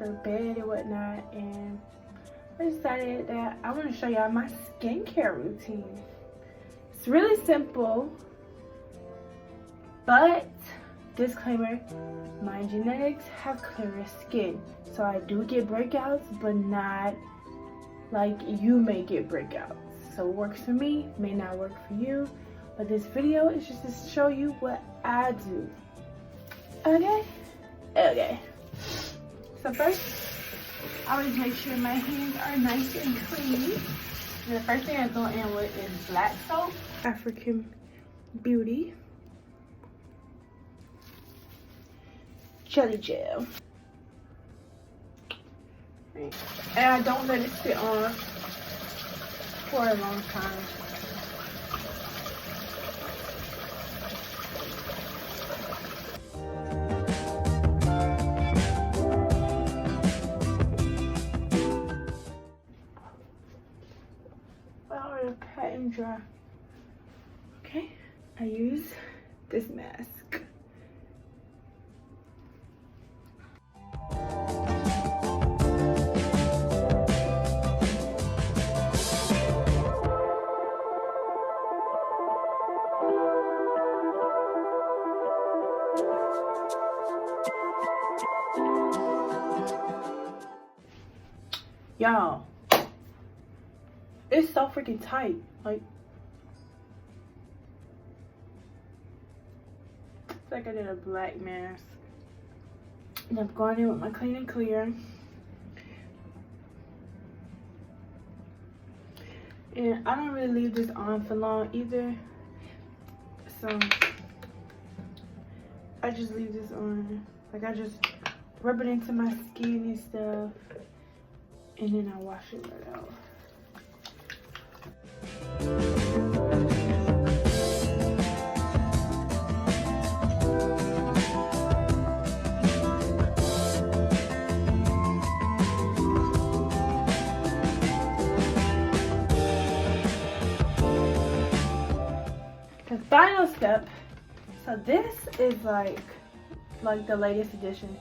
for bed and whatnot, and I decided that I want to show y'all my skincare routine. It's really simple, but disclaimer, my genetics have clearer skin, so I do get breakouts, but not like you may get breakouts. So what works for me may not work for you, but this video is just to show you what I do. Okay, so first I always make sure my hands are nice and clean. And the first thing I go in with is black soap, African Beauty jelly gel, and I don't let it sit on for a long time. Pat and dry. Okay, I use this mask. Y'all, it's so freaking tight. Like, it's like I did a black mask. And I'm going in with my Clean and Clear. And I don't really leave this on for long either. So I just leave this on. Like, I just rub it into my skin and stuff. And then I wash it right out. The final step. So this is like the latest addition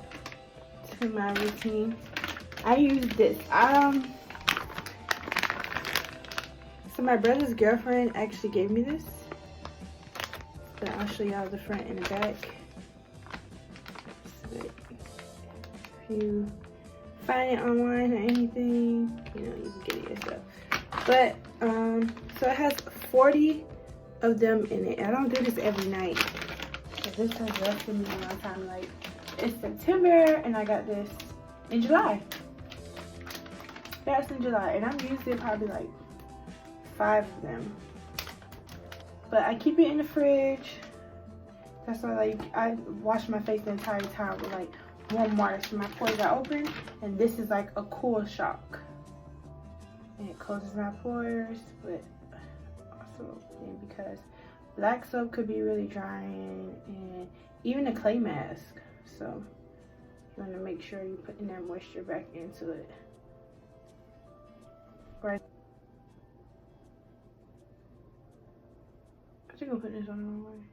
to my routine. I use this. So my brother's girlfriend actually gave me this. But I'll show y'all the front and the back. So if you find it online or anything, you know, you can get it yourself. But so it has 40 of them in it. I don't do this every night. So this has lasted me a long time. Like, it's September and I got this in July. That's in July, and I'm using probably like 5 of them. But I keep it in the fridge. That's why, like, I wash my face the entire time with like warm water so my pores are open, and this is like a cool shock. And it closes my pores, but also because black soap could be really drying, and even a clay mask. So you want to make sure you're putting that moisture back into it. Right. I think I'm putting this on the wrong way.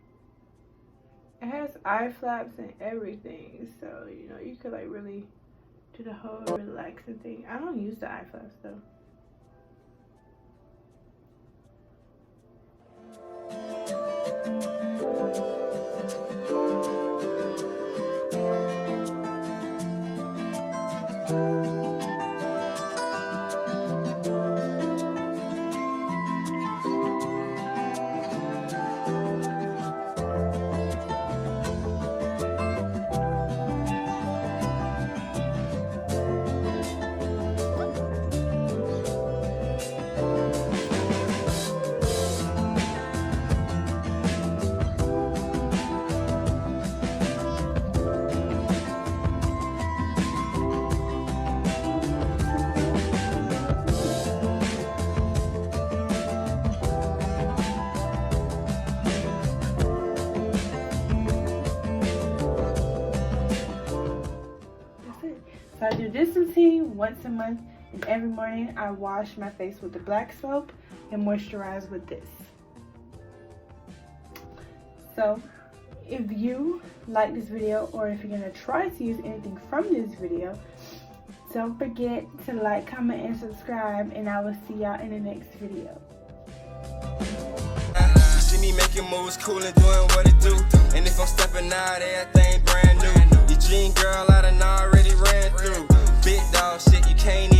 It has eye flaps and everything, so you know you could like really do the whole relaxing thing. I don't use the eye flaps though. So I do this routine once a month, and every morning I wash my face with the black soap and moisturize with this. So if you like this video, or if you're gonna try to use anything from this video, Don't forget to like, comment, and subscribe, and I will see y'all in the next video. You see me making moves, cool and doing what it do. And if I'm stepping out, everything brand new. Your dream girl, I done already ran through. Big dog shit, you can't even